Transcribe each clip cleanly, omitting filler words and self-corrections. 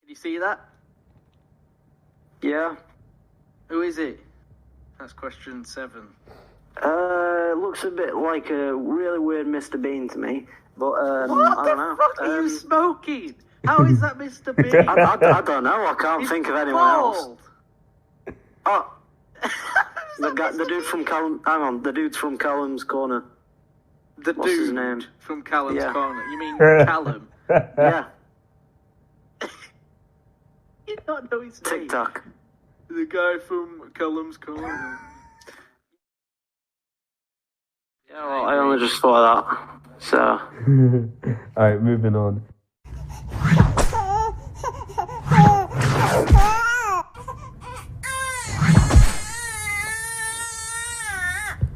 you see that? Yeah. Who is it? That's question 7. Looks a bit like a really weird Mr. Bean to me, but What I the don't know. fuck are you smoking? How is that Mr. Bean? I don't know. I can't think of anyone else. Oh, the dude from Callum. Hang on, the dude's from Callum's Corner. What's his name? From Callum's Corner. You mean Callum? Yeah. You don't know his name. TikTok. The guy from Callum's Corner. Yeah, well, I only just thought of that. So. Alright, moving on.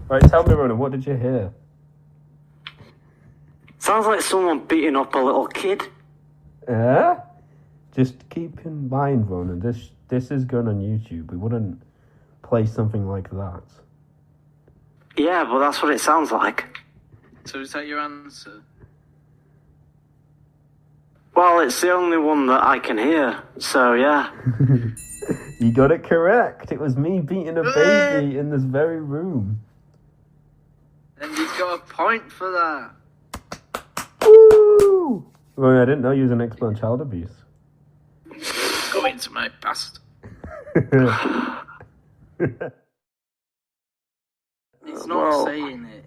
Right, tell me, Ronan, what did you hear? Sounds like someone beating up a little kid. Yeah? Just keep in mind, Ronan, this is going on YouTube. We wouldn't play something like that. Yeah, but that's what it sounds like. So is that your answer? Well, it's the only one that I can hear, so yeah. You got it correct. It was me beating a baby in this very room. And you got a point for that. Woo! Well, I didn't know you was an expert on child abuse. Go into my past. It's not saying it.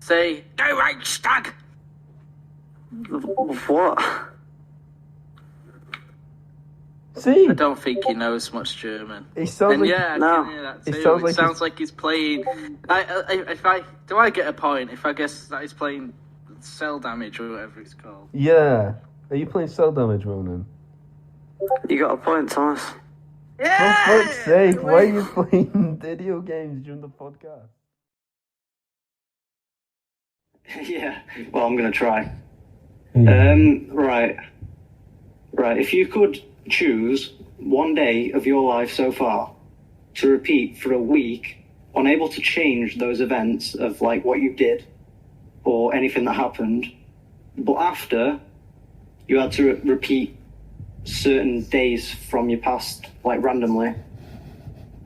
Say, go right, stag! What? See? I don't think he knows much German. He sounds and like... yeah, I can hear that too. It sounds like he's playing... Do I get a point if I guess that he's playing Cell Damage or whatever it's called? Yeah. Are you playing Cell Damage, Ronan? You got a point, Thomas. Yeah! For fuck's sake, why are you playing video games during the podcast? Yeah, well, I'm going to try. Yeah. Right, if you could choose one day of your life so far to repeat for a week, unable to change those events of, like, what you did or anything that happened, but after you had to repeat certain days from your past, like, randomly,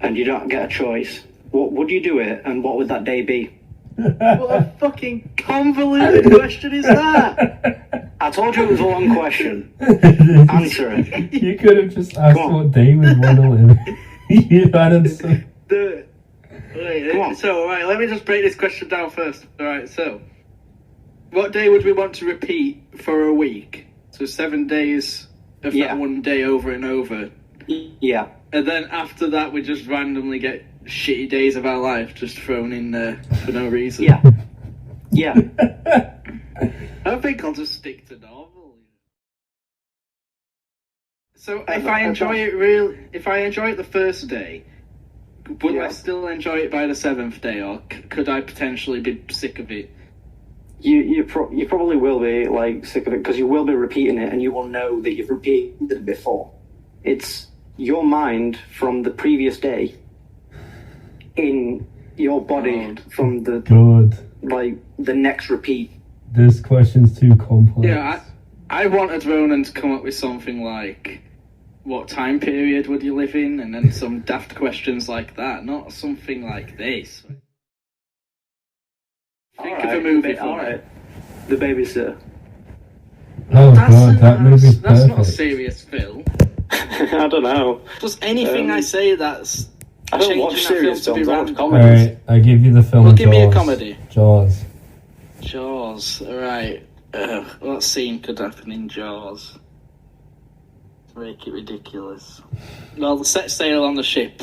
and you don't get a choice, what would you do it, and what would that day be? What a fucking convoluted question is that? I told you it was a long question. Answer it. You could have just asked what day we'd want to live. You added some... So, right, let me just break this question down first. Alright, so, what day would we want to repeat for a week? So 7 days of that one day over and over. Yeah. And then after that, we just randomly get shitty days of our life just thrown in there for no reason. Yeah. Yeah. I think I'll just stick to normal. So if I enjoy it the first day, will I still enjoy it by the 7th day, or could I potentially be sick of it? You probably will be, like, sick of it, because you will be repeating it, and you will know that you've repeated it before. It's your mind from the previous day in your body from the the next repeat. This question's too complex. Yeah, I wanted Ronan to come up with something like, what time period would you live in? And then some daft questions like that, not something like this. Think of a movie for me. The Babysitter. Oh god, that movie's perfect. That's not a serious film. I don't know. Just anything I say that's I don't watch serious films, I watch comedies. Alright, I give you the film Well, Jaws. give me a comedy. Jaws. Jaws, alright. What scene could happen in Jaws? To make it ridiculous. Well, set sail on the ship.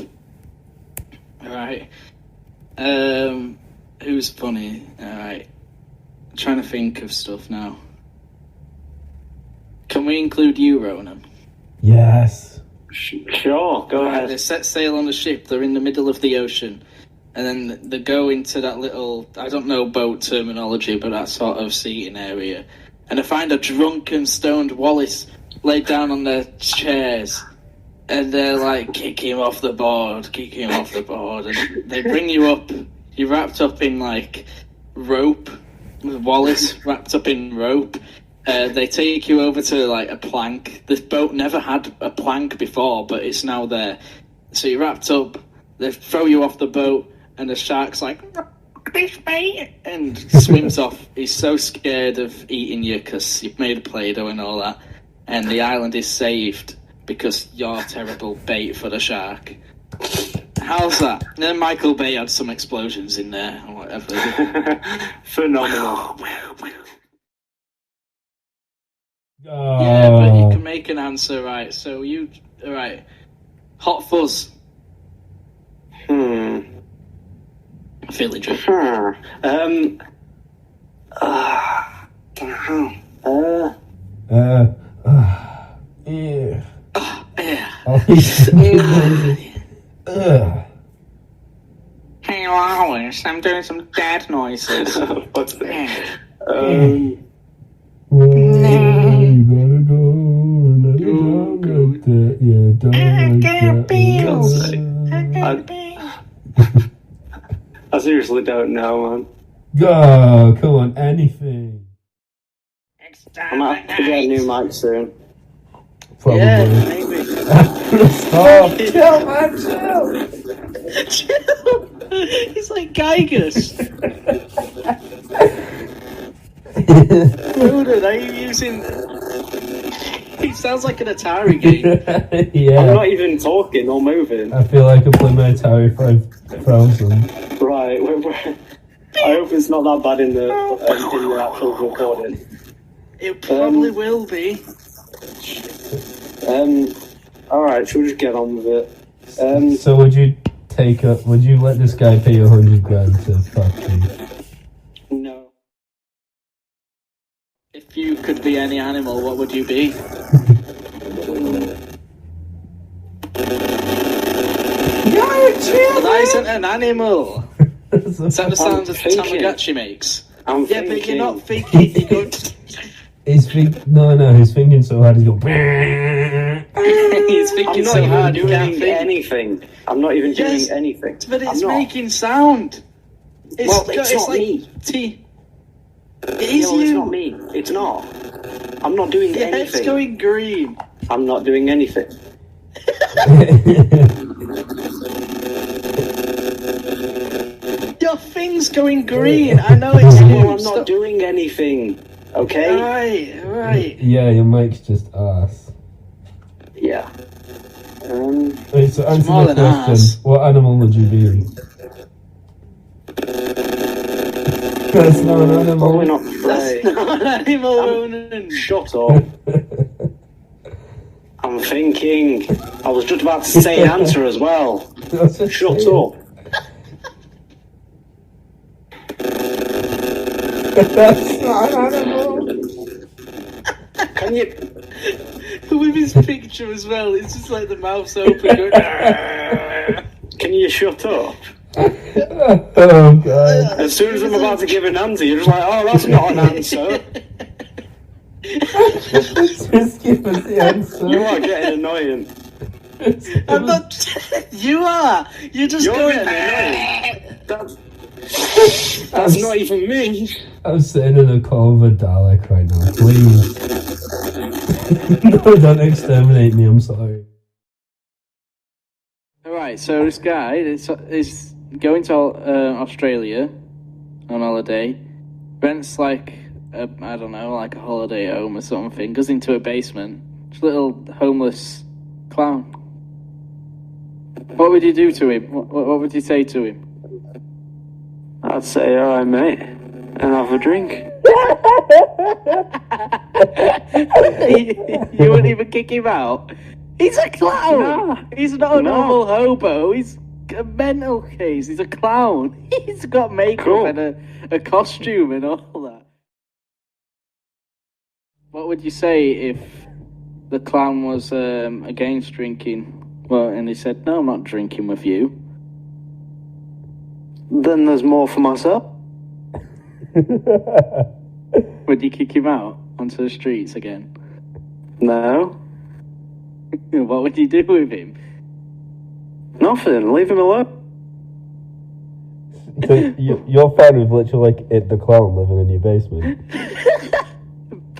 Alright. Who's funny? Alright. I'm trying to think of stuff now. Can we include you, Ronan? Yes. Sure, go ahead. They set sail on the ship, they're in the middle of the ocean, and then they go into that little, I don't know boat terminology, but that sort of seating area, and they find a drunken, stoned Wallace laid down on their chairs, and they're like, kick him off the board, and they bring you up, you're wrapped up in, like, rope, Wallace wrapped up in rope, They take you over to like a plank. This boat never had a plank before, but it's now there. So you're wrapped up. They throw you off the boat, and the shark's like, "This mate," and swims off. He's so scared of eating you because you've made a Play-Doh and all that. And the island is saved because you're terrible bait for the shark. How's that? And then Michael Bay had some explosions in there or whatever. Phenomenal. Yeah, but you can make an answer, right? So right. Hot Fuzz. Feeling drink. Yeah. Yeah. Hey, Lois, I'm doing some dad noises. What's that? You gotta go and I seriously don't know, man. Go, come on, anything. I might have to get a new mic soon. Probably. Yeah, maybe. Stop. Chill, man, chill. He's like Geiger's. Dude, are you using... He sounds like an Atari game. Yeah. I'm not even talking or moving. I feel like I play my Atari 5000. Right. I hope it's not that bad in the actual recording. It probably will be. Alright, should we just get on with it? So would you let this guy pay you 100 grand to fuck you? No. If you could be any animal, what would you be? That isn't an animal. Is that the sound that Tamagotchi makes? I'm Yeah, thinking. but you're not thinking. You're going He's thinking so hard he's going. He's I'm thinking not so even hard. You can't doing think. anything. I'm not even Yes, doing anything. But it's I'm not. making sound. It's Well, it's not like me. It is No, you. it's not me. It's not. I'm not doing Your head's anything. going green. I'm not doing anything. Your thing's going green. I know it's No, you. I'm not Stop. doing anything. Okay? Right. Yeah, your mic's just ass. Yeah. Wait, so answer more the than question. ass. What animal would you be? That's not an animal. Probably not That's prey. not an animal, Ronan. Shut up. I'm thinking. I was just about to say an answer as well. Shut up. That's not an animal. Can you? With his picture as well, it's just like the mouth's open. Going, Can you shut up? Oh god. As soon as I'm about to give an answer, you're just like, oh, that's not an answer. Just give us the answer. You are getting annoying. I'm not. You are. You're just You're going. getting annoying. That's not even me. I'm sitting in a call with a Dalek right now. Please. No, don't exterminate me. I'm sorry. Alright, so this guy is going to Australia on holiday, rents like I don't know, like a holiday home or something, goes into a basement, just a little homeless clown. What would you do to him? What would you say to him? I'd say, alright, mate, and have a drink. You wouldn't even kick him out? He's a clown! No. He's not a No. normal hobo, he's a mental case, he's a clown. He's got makeup Cool. and a costume and all that. What would you say if the clown was against drinking? Well, and he said, no, I'm not drinking with you. Then there's more for myself. Would you kick him out onto the streets again? No. What would you do with him? Nothing. Leave him alone. So you're fine with literally like the clown living in your basement?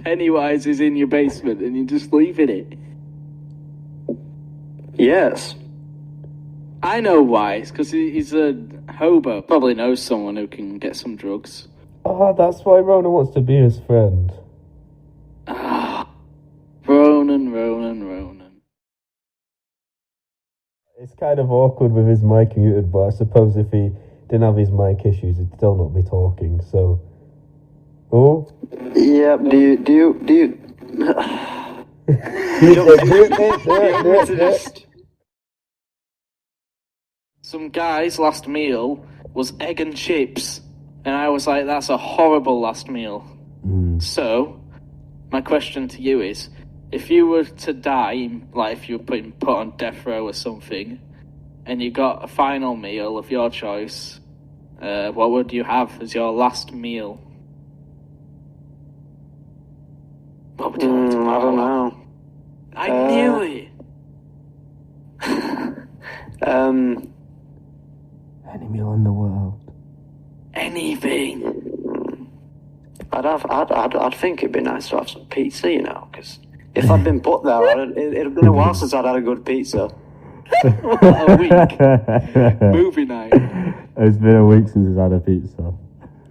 Pennywise is in your basement and you're just leaving it? Yes. I know why. It's because he's a hobo. Probably knows someone who can get some drugs. Oh, that's why Ronan wants to be his friend. Ah, Ronan. It's kind of awkward with his mic muted, but I suppose if he didn't have his mic issues, he'd still not be talking, so... Oh? Yeah, do you... Do it. Some guy's last meal was egg and chips, and I was like, that's a horrible last meal. So, my question to you is, if you were to die, like if you were put on death row or something, and you got a final meal of your choice, what would you have as your last meal? What would you like to have? I don't know. I knew it! Any meal in the world. Anything. I'd think it'd be nice to have some pizza, you know, because if I'd been put there, it'd have been a while since I'd had a good pizza. A week. Movie night. It's been a week since he's had a pizza.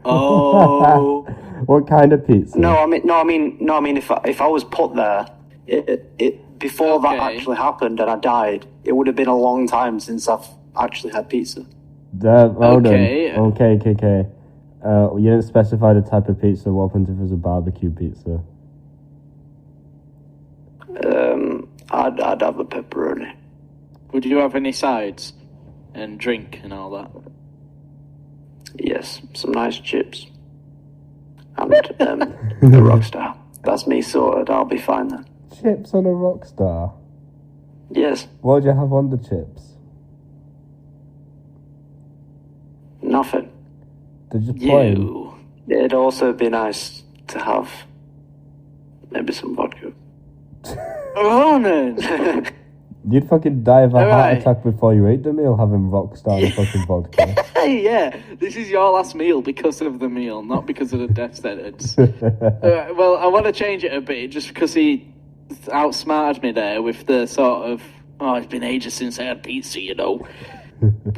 Oh. What kind of pizza? No, I mean, if I was put there, before that actually happened and I died, it would have been a long time since I've actually had pizza. Okay. You didn't specify the type of pizza. What happens if it was a barbecue pizza? I'd have a pepperoni. Would you have any sides and drink and all that? Yes, some nice chips. And a Rockstar. That's me sorted. I'll be fine then. Chips on a Rockstar? Yes. What would you have on the chips? Nothing. They're just plain. It'd also be nice to have maybe some vodka. Ronan! You'd fucking die of a heart attack before you ate the meal having Rockstar and fucking vodka. Yeah, this is your last meal because of the meal, not because of the death sentence. Well, I want to change it a bit just because he outsmarted me there with the sort of, it's been ages since I had pizza, you know.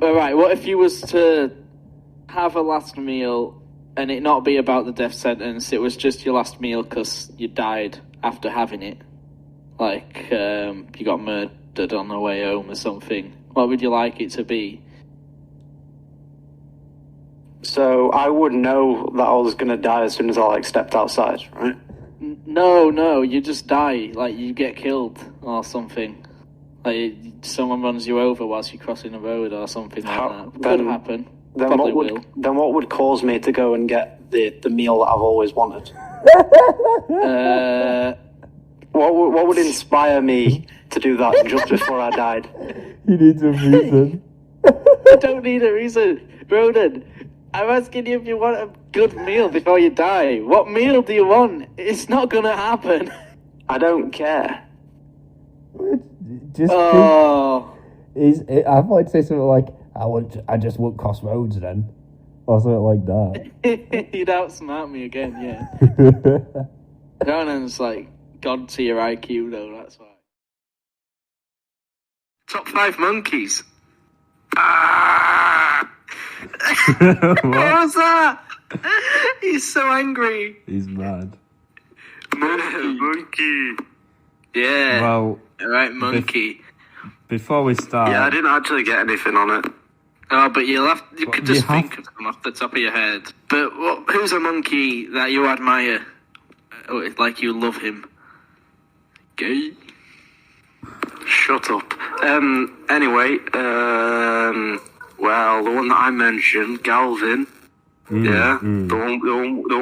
Alright, what if you was to have a last meal and it not be about the death sentence, it was just your last meal because you died after having it? Like, you got murdered on the way home or something. What would you like it to be? So I would know that I was going to die as soon as I stepped outside, right? No, you just die. Like, you get killed or something. Like, someone runs you over whilst you're crossing the road or something like that. Could happen. Probably will. Then what would cause me to go and get the meal that I've always wanted? What would inspire me to do that just before I died? You need a reason. I don't need a reason. Ronan, I'm asking you if you want a good meal before you die. What meal do you want? It's not gonna happen. I don't care. Just I thought I'd say something like, I just want Crossroads then. Or something like that. You'd outsmart me again, yeah. Ronan's like God to your IQ though, that's why. Top 5 monkeys. What was that? He's so angry. He's mad. Monkey. Yeah. Well, right, monkey. Before we start... Yeah, I didn't actually get anything on it. Oh, but you could just think of them off the top of your head. But who's a monkey that you admire? Like you love him? Gay? Shut up. Anyway, well, the one that I mentioned, Galvin. The one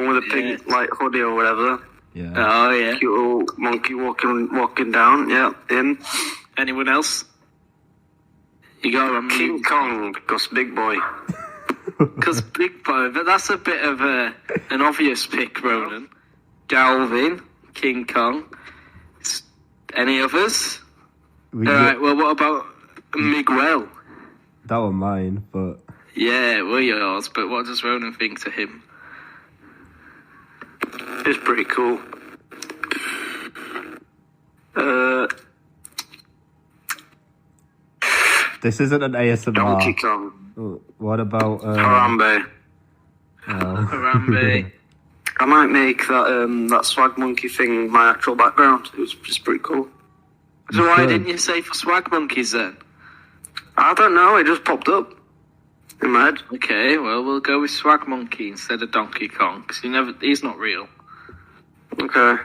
with the pink hoodie or whatever. Yeah. Oh yeah. Cute little monkey walking down. Yeah, in. Anyone else? You got King Kong, cause big boy. Because big boy, but that's a bit of an obvious pick, Ronan. Galvin, King Kong. Any others? Alright, well, what about Miguel? That was mine, but... Yeah, we're yours, but what does Ronan think to him? It's pretty cool. This isn't an ASMR. Donkey Kong. What about Harambe. Harambe. I might make that swag monkey thing my actual background. It was just pretty cool. So why didn't you say for swag monkeys then? I don't know. It just popped up in my head. Okay, well we'll go with swag monkey instead of Donkey Kong because he's not real. Okay.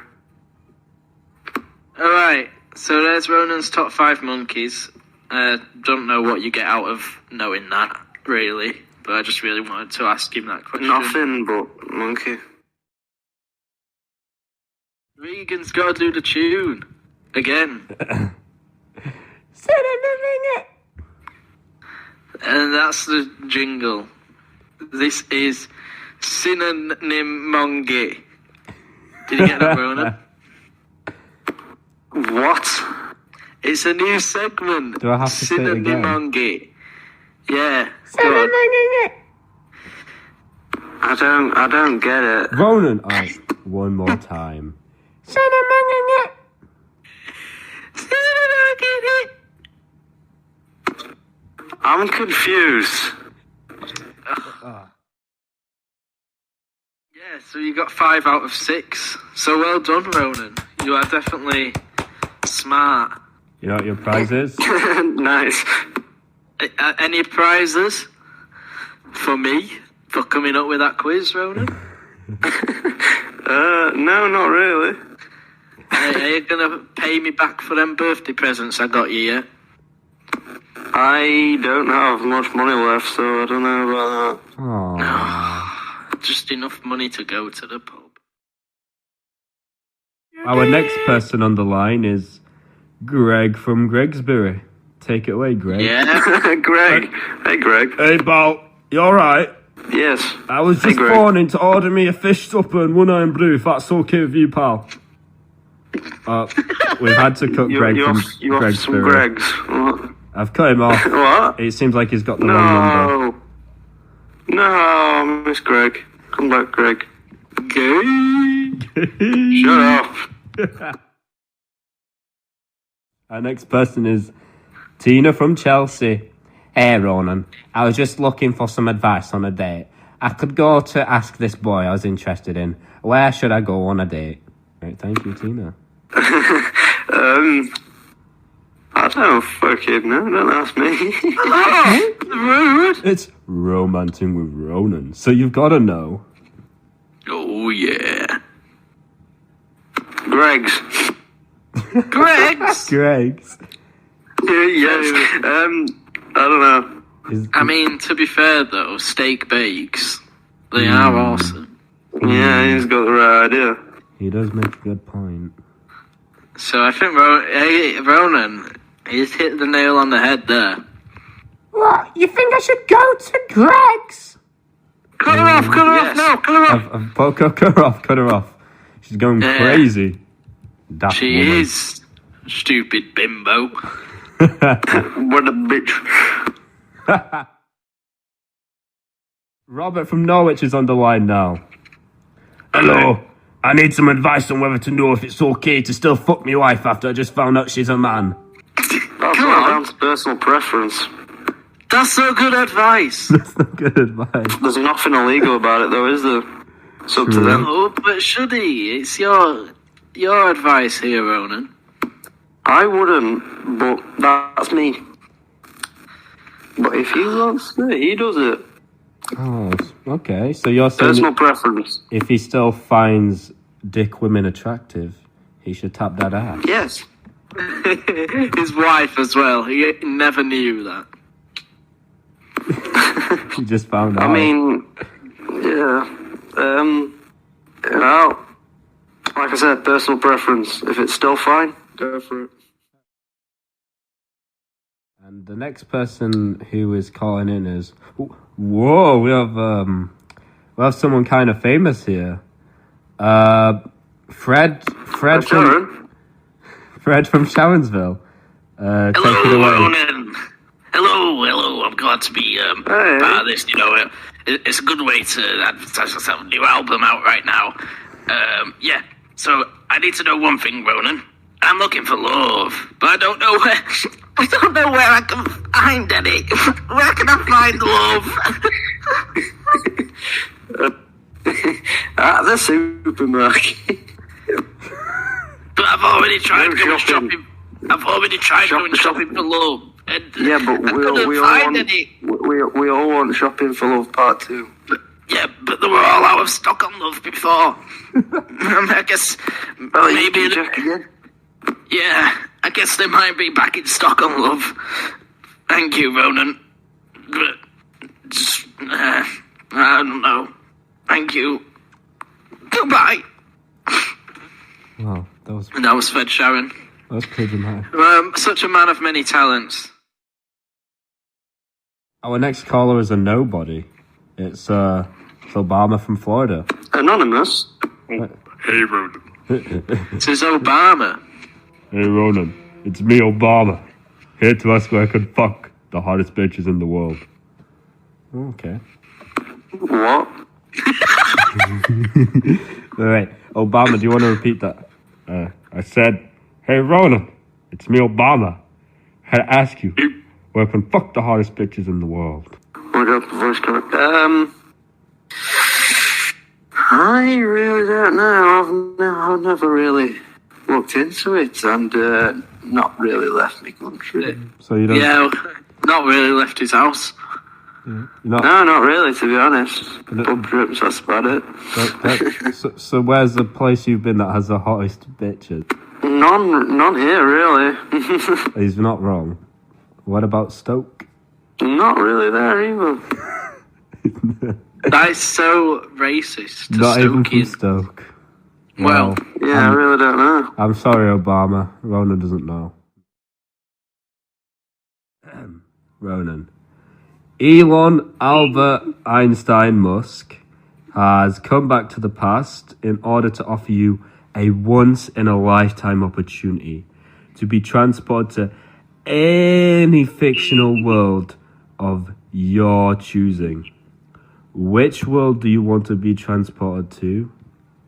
All right. So there's Ronan's top 5 monkeys. Don't know what you get out of knowing that, really. But I just really wanted to ask him that question. Nothing but monkey. Regan's got to do the tune. Again. And that's the jingle. This is Synonym Mongi. Did you get that, Ronan? What? It's a new segment. Do I have to say it again? Mongi. Yeah. I don't get it. Ronan, one more time. I'm confused. Yeah, so you got 5 out of 6. So well done, Ronan. You are definitely smart. You know what your prize is? Nice. Any prizes for me for coming up with that quiz, Ronan? No, not really. Are you gonna pay me back for them birthday presents I got you yet? I don't have much money left, so I don't know about that. Aww. Just enough money to go to the pub. Our next person on the line is Greg from Gregsbury. Take it away, Greg. Yeah. Greg. Hey, Greg. Hey, Bob. You alright? Yes. I was just phoning to order me a fish supper and one-iron brew, if that's okay with you, pal. We've had to cut Greg from Gregsbury. Gregs. What? I've cut him off. What? It seems like he's got the wrong number. No, Miss Greg. Come back, Greg. Shut up. Our next person is Tina from Chelsea. Hey, Ronan. I was just looking for some advice on a date. I could go to ask this boy I was interested in. Where should I go on a date? Right, thank you, Tina. I don't fucking know. Don't ask me. Rude. It's romancing with Ronan, so you've got to know. Oh, yeah. Greg's. Greg's? Greg's. Yes. I don't know. I mean, to be fair, though, steak bakes. They are awesome. Yeah, he's got the right idea. He does make a good point. So I think Ronan, he's hit the nail on the head there. What? You think I should go to Greg's? Cut her off, no, cut her off. Cut her off. She's going crazy. Daft she woman. is. Stupid bimbo. What a bitch. Robert from Norwich is on the line now. Hello. I need some advice on whether to know if it's okay to still fuck my wife after I just found out she's a man. That's not down to personal preference. That's so good advice. That's not good advice. There's nothing illegal about it, though, is there? It's up to them. No, but should he? It's your advice here, Ronan. I wouldn't, but that's me. But if he wants it, he does it. Oh, okay. So you're saying Personal preference. if he still finds dick women attractive, he should tap that ass? Yes. His wife as well. He never knew that. He just found out. I mean, yeah. You know, like I said, personal preference. If it's still fine, go for it. And the next person who is calling in is... Whoa, we have someone kind of famous here. Fred from Showensville. Take it away. Ronan. Hello. I'm glad to be part of this. You know, it's a good way to advertise myself. A new album out right now. Yeah. So I need to know one thing, Ronan. I'm looking for love, but I don't know where. I don't know where I can find any. Where can I find love? At the supermarket. But I've already tried going shopping. I've already tried going shopping for love. And Yeah, but I couldn't find any. we all want shopping for love part 2. Yeah, but they were all out of stock on love before. I guess maybe. Check again. Yeah, I guess they might be back in stock on love. Thank you, Ronan. But just, I don't know. Thank you. Goodbye. Wow, that was Fed Sharon. pretty dramatic. Such a man of many talents. Our next caller is a nobody. It's Obama from Florida. Anonymous. Hey, Ronan. This is Obama. Hey Ronan, it's me, Obama. Here to ask where I could fuck the hottest bitches in the world. Okay. What? Alright, Obama, do you want to repeat that? I said, hey Ronan, it's me, Obama. Had to ask you where I can fuck the hottest bitches in the world. I got the voice crack. I really don't know. I've never really looked into it and not really left my country. So you don't... Yeah, not really left his house. You're No, not, not really, to be honest. Pub trips, that's about it. so where's the place you've been that has the hottest bitches? None here, really. He's not wrong. What about Stoke? Not really there either. That is so racist to Not even from Stokian. Stoke. Well, Yeah, I really don't know. I'm sorry, Obama. Ronan doesn't know. Ronan. Elon Albert Einstein Musk has come back to the past in order to offer you a once-in-a-lifetime opportunity to be transported to any fictional world of your choosing. Which world do you want to be transported to,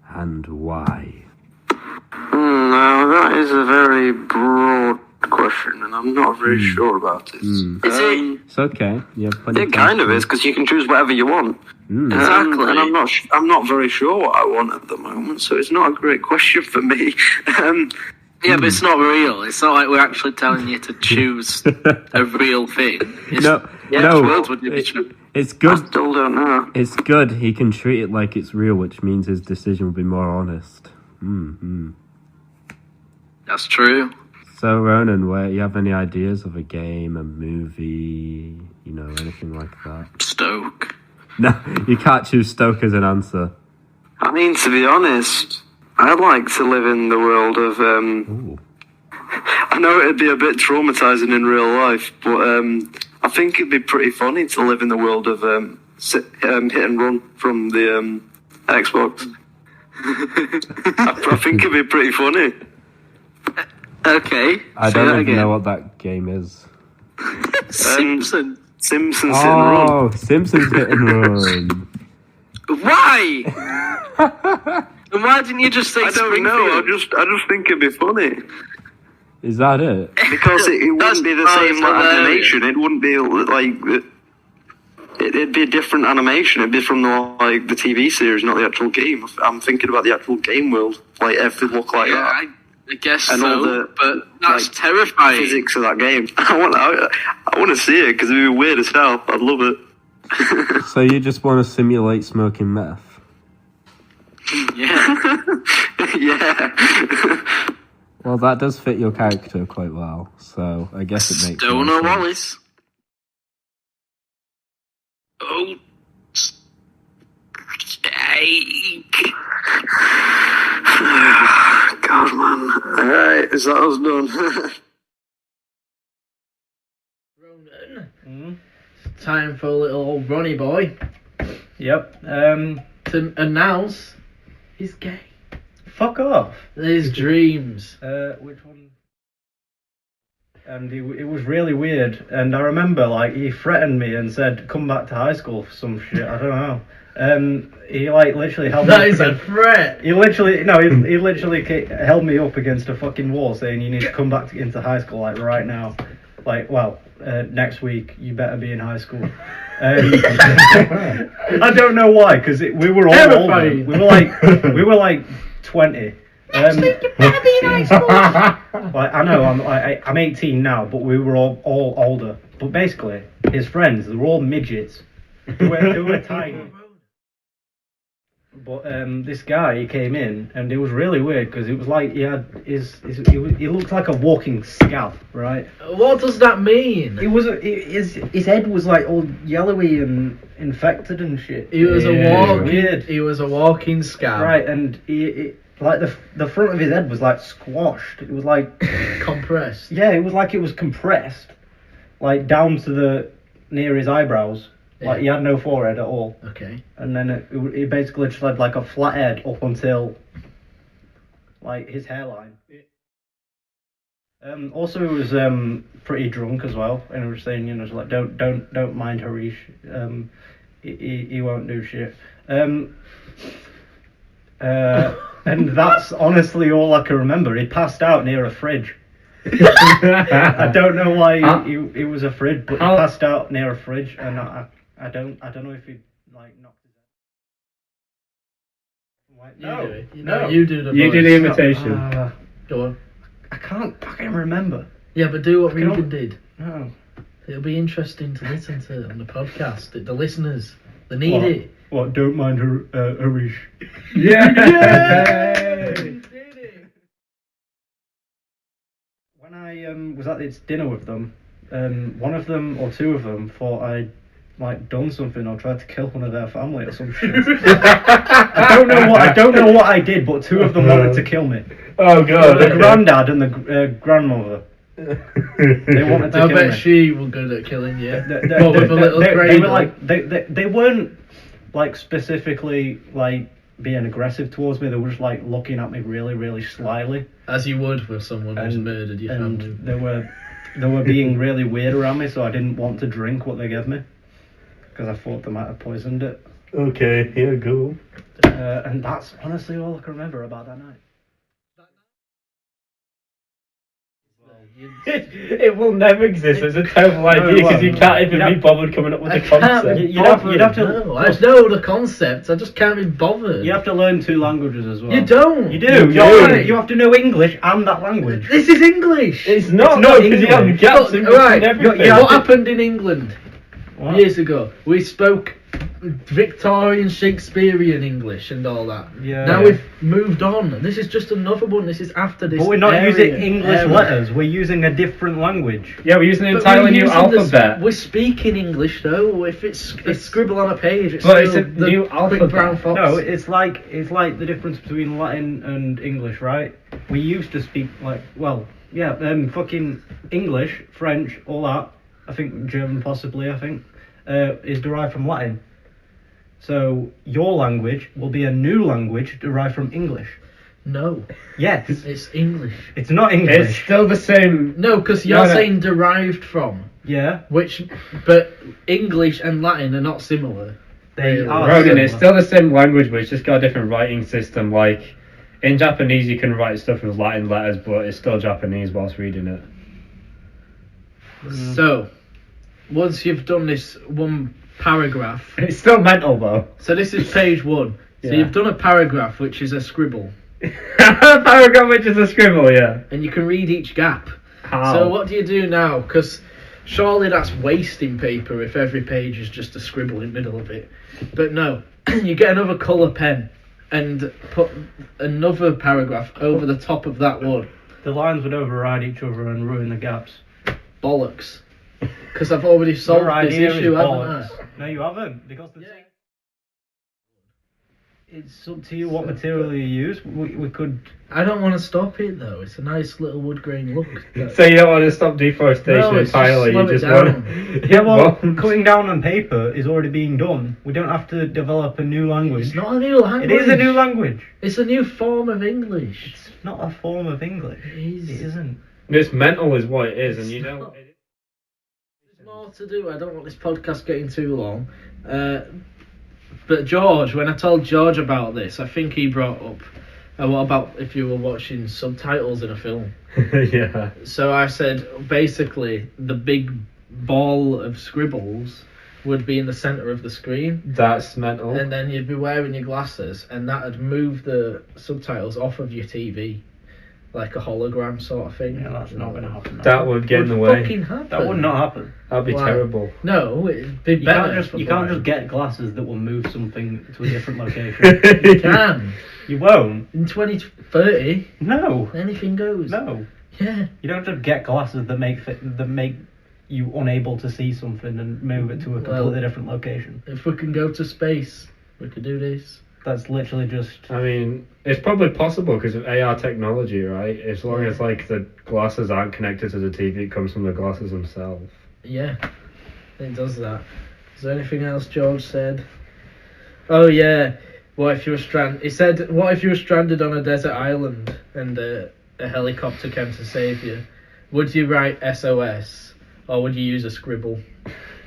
and why? Now, that is a very broad question, and I'm not very sure about it. is it? It's okay. You have plenty It kind of is, because you can choose whatever you want. Exactly. And I'm not very sure what I want at the moment, so it's not a great question for me. Yeah, but it's not real. It's not like we're actually telling you to choose a real thing. It's, No, which no, world would you be it's I good. still don't know. It's good. He can treat it like it's real, which means his decision will be more honest. That's true. So, Ronan, where you have any ideas of a game, a movie, anything like that? Stoke. No, you can't choose Stoke as an answer. I mean, to be honest, I'd like to live in the world of... Ooh. I know it'd be a bit traumatizing in real life, but I think it'd be pretty funny to live in the world of hit and run from the Xbox. I think it'd be pretty funny. Okay. I say don't that even again. know what that game is. Simpson. Simpsons hit and run. Oh, Simpsons Hit and Run. Why? And why didn't you just say I don't know. I Springfield? just think it'd be funny Is that it? because it wouldn't be the That's same like, hilarious. animation. It wouldn't be like it'd be a different animation. It'd be from the TV series, not the actual game. I'm thinking about the actual game world. Like everything look like Yeah, that. I guess And all so, the, but that's like, terrifying. Physics of that game. I want to see it because it'd be weird as hell. I'd love it. So you just want to simulate smoking meth? Yeah. Yeah. Well, that does fit your character quite well, so I guess it makes more Stoner sense. Wallace. Oh. Steak. God, man. Alright, is that us done? Ronan, time for a little old Ronnie boy Yep. to announce he's gay. Fuck off. His dreams. Which one? And it was really weird. And I remember, he threatened me and said, "Come back to high school for some shit." I don't know. He like literally held That me is a against- threat. He literally held me up against a fucking wall, saying you need to come back into high school like right now. Like, well, next week you better be in high school. I don't know why, because we were all older. Terrifying. We were like 20. Like, I know I'm 18 now, but we were all older. But basically, his friends, they were all midgets. They were tiny. But this guy, he came in, and it was really weird because it was like he had he looked like a walking scab, right? What does that mean? His head was like all yellowy and infected and shit. He was Weird. He was a walking scab. Right, and he like the front of his head was like squashed. It was like Compressed. yeah, it was like it was compressed, like down to the near his eyebrows. Like he had no forehead at all. Okay. And then it basically just had like a flat head up until like his hairline. Also, he was pretty drunk as well, and he was saying, you know, like don't mind Harish. He won't do shit. And that's honestly all I can remember. He passed out near a fridge. I don't know why he was a fridge, but he passed out near a fridge, and I don't know if he like knocked his head. No, You do the You voice. do the imitation. Go on. I can't fucking remember. Yeah, but do what I can't- Regan did. No. It'll be interesting to listen to on the podcast. The listeners, they need What? it. What? Don't mind Harish. Yeah. When I was at this dinner with them, one of them or two of them thought I'd like done something or tried to kill one of their family or some shit. I don't know what I did, but two of them wanted to kill me. Oh god. The granddad and the grandmother. They wanted to I kill bet me. she was good at killing you. They- But with a little they cradle. were like they weren't like specifically like being aggressive towards me. They were just like looking at me really, really slyly. As you would with someone who's And- murdered your and family. they were being really weird around me, so I didn't want to drink what they gave me because I thought they might have poisoned it. Okay, here we go. And that's honestly all I can remember about that night. It will never exist. It's a terrible idea because you can't even be bothered coming up with I the can't concept. be You'd have bothered. to- No, I know the concept. I just can't be bothered. You have to learn 2 languages as well. You don't. You do. You have to know English and that language. This is English. It's not not because you have English. gaps in Right. between everything. You have What to- happened in England What? years ago? We spoke Victorian Shakespearean English and all that. Yeah. Now we've moved on. This is just another one. This is after this. But we're not area. using English Area. letters. We're using a different language. Yeah, we're using an But entirely we're new using the alphabet. we're speaking English though. If it's scribble on a page, it's But still it's a the new big alphabet. brown fox. No, it's like the difference between Latin and English, right? We used to speak like, well, yeah, fucking English, French, all that. I think German possibly. I think is derived from Latin. So your language will be a new language derived from English. No, Yes, it's English. it's not It's English. still the same. No, because you're No, no. saying derived from, Yeah, but English and Latin are not similar. they Really? are. Ronan, similar. it's still the same language, but it's just got a different writing system. Like in Japanese, you can write stuff with Latin letters, but it's still Japanese whilst reading it. So, once you've done this one paragraph, It's still mental though. so this is page 1. So Yeah. you've done a paragraph which is a scribble, Paragraph which is a scribble, yeah. and you can read each gap. How? So what do you do now? Because surely that's wasting paper if every page is just a scribble in the middle of it. But no, you get another colour pen and put another paragraph over the top of that one. The lines would override each other and ruin the gaps. Bollocks. Because I've already solved Your this idea is issue, haven't bollocks. No, you haven't, because it's up to you what material you use. We could. I don't want to stop it though. It's a nice little wood grain look. So you don't want to stop deforestation No, it's just entirely, slow you it just down. want Yeah, well, cutting down on paper is already being done. We don't have to develop a new language. It's not a new language. It is a new language. It's a new form of English. It's not a form of English. It is. It isn't. It's mental is what it is, and you It's don't... not. There's more to do. I don't want this podcast getting too long. But George, when I told George about this, I think he brought up, what about if you were watching subtitles in a film? Yeah. So I said, basically, the big ball of scribbles would be in the centre of the screen. That's mental. And then you'd be wearing your glasses, and that'd move the subtitles off of your TV. Like a hologram sort of thing. Yeah, that's not going to happen. That would get in the way. Fucking happen. That would not happen. That'd be terrible. No, it'd be better. You can't just get glasses that will move something to a different location. You can. You won't. In 2030, No. anything goes. No. Yeah. You don't just get glasses that make you unable to see something and move it to a completely different location. If we can go to space, we could do this. That's literally just... I mean, it's probably possible because of AR technology, right? As long as like the glasses aren't connected to the TV, it comes from the glasses themselves. Yeah, it does that. Is there anything else George said? Oh yeah, what if you were stranded? He said, what if you were stranded on a desert island and a helicopter came to save you? Would you write SOS or would you use a scribble?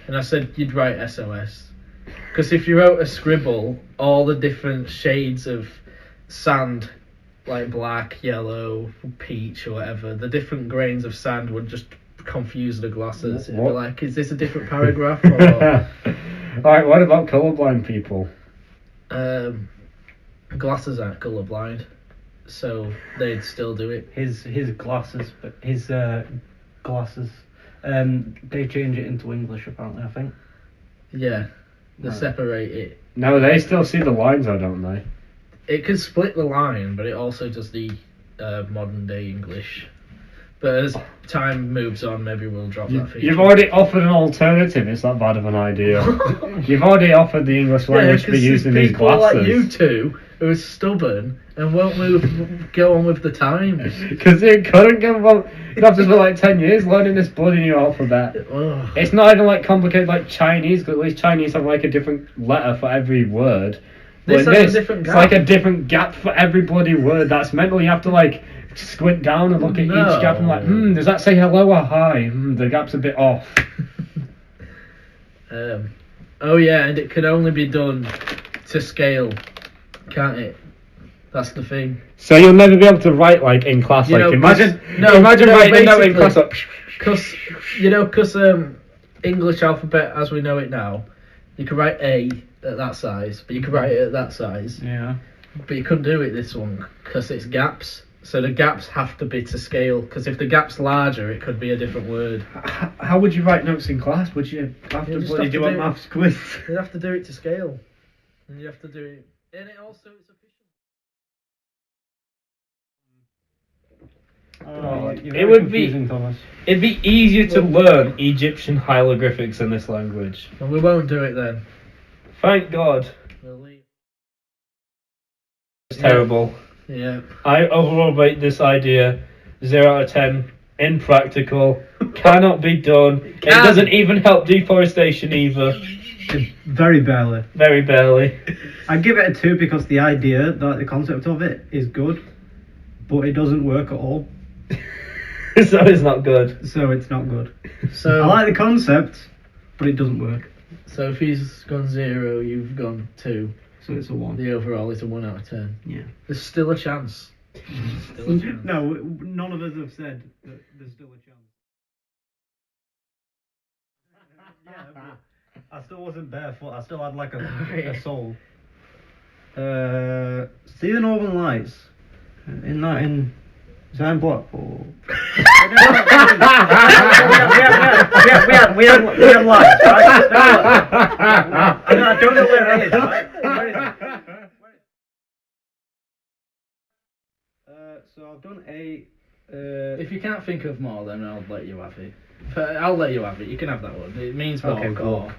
And I said you'd write SOS. Because if you wrote a scribble, all the different shades of sand, like black, yellow, peach, or whatever, the different grains of sand would just confuse the glasses. It'd be like, is this a different paragraph? Or... Alright, what about colourblind people? Glasses aren't colourblind, so they'd still do it. His glasses, they change it into English apparently, I think. Yeah. They separate it. No, they still see the lines, though, don't they? It can split the line, but it also does the modern day English. But as time moves on, maybe we'll drop that feature. You've already offered an alternative. It's not bad of an idea. You've already offered the English language to be used in these glasses. People like you two who are stubborn and won't go on with the times. Because you couldn't go on. You'd have to spend like 10 years learning this bloody new alphabet. Ugh. It's not even like complicated like Chinese, because at least Chinese have like a different letter for every word. This has a different it's gap. like a different gap for every bloody word. That's mental. You have to like squint down and look at each gap and like, does that say hello or hi? The gap's a bit off. Oh yeah, and it can only be done to scale, can't it? That's the thing. So you'll never be able to write like in class. Imagine writing a note in class. Because English alphabet as we know it now, you can write A at that size, but you can write it at that size. Yeah. But you couldn't do it this one because it's gaps. So the gaps have to be to scale. Because if the gap's larger, it could be a different word. How would you write notes in class? Would you have to bloody do a maths quiz? You'd have to do it to scale, and you have to do it. And it also it's efficient. It'd be easier to learn Egyptian hieroglyphics in this language. And we won't do it then. Thank God. We'll leave. It's terrible. Yeah. I overall rate this idea 0 out of 10. Impractical. Cannot be done. It doesn't even help deforestation either. Very barely. Very barely. I give it a 2 because the idea, the concept of it is good, but it doesn't work at all. So it's not good. So it's not good. So I like the concept, but it doesn't work. So if he's gone 0, you've gone 2. So it's a 1. The overall is a 1 out of 10. Yeah. There's still a chance. Still a chance. No, none of us have said that there's still a chance. Yeah, but I still wasn't barefoot. I still had like a soul. See the Northern Lights in Zan Blackpool. we have lights, right? I don't know where it is, right? Where is it? So I've done a. If you can't think of more, then I'll let you have it. I'll let you have it. You can have that one. It means walk. Okay, cool.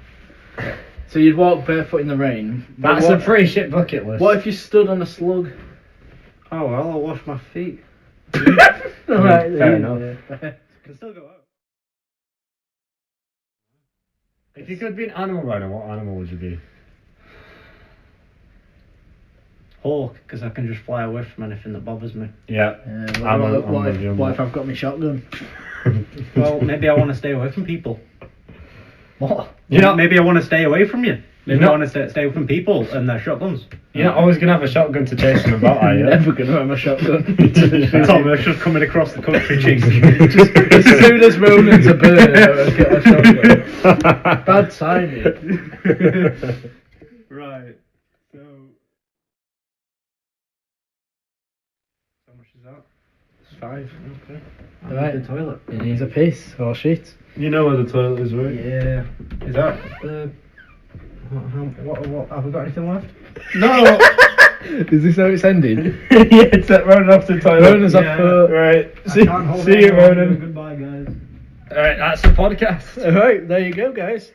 So you'd walk barefoot in the rain. That's a pretty shit bucket list. What if you stood on a slug? Oh well, I'll wash my feet. Alright, fair enough. Can still go out. If you could be an animal rider, what animal would you be? Hawk, because I can just fly away from anything that bothers me. Yeah. What if I've got my shotgun? Well, maybe I want to stay away from people. What? Maybe I want to stay away from you. They don't want to stay from people and their shotguns. You're not always gonna have a shotgun to chase them about, are you? Never gonna have a shotgun. Thomas just coming across the country chasing Just as soon as Ronan's a bird, I'll get a shotgun. Bad timing. Right. So. How much is that? It's 5. Okay. Right. The toilet. It needs a piss or shit. You know where the toilet is, right? Yeah. Is that what have we got anything left? No! Is this how it's ending? Yeah, it's that Ronan off the toilet. Ronan's off the... Right. I See can't hold you, it anymore. Ronan. Goodbye, guys. Alright, that's the podcast. Alright, there you go, guys.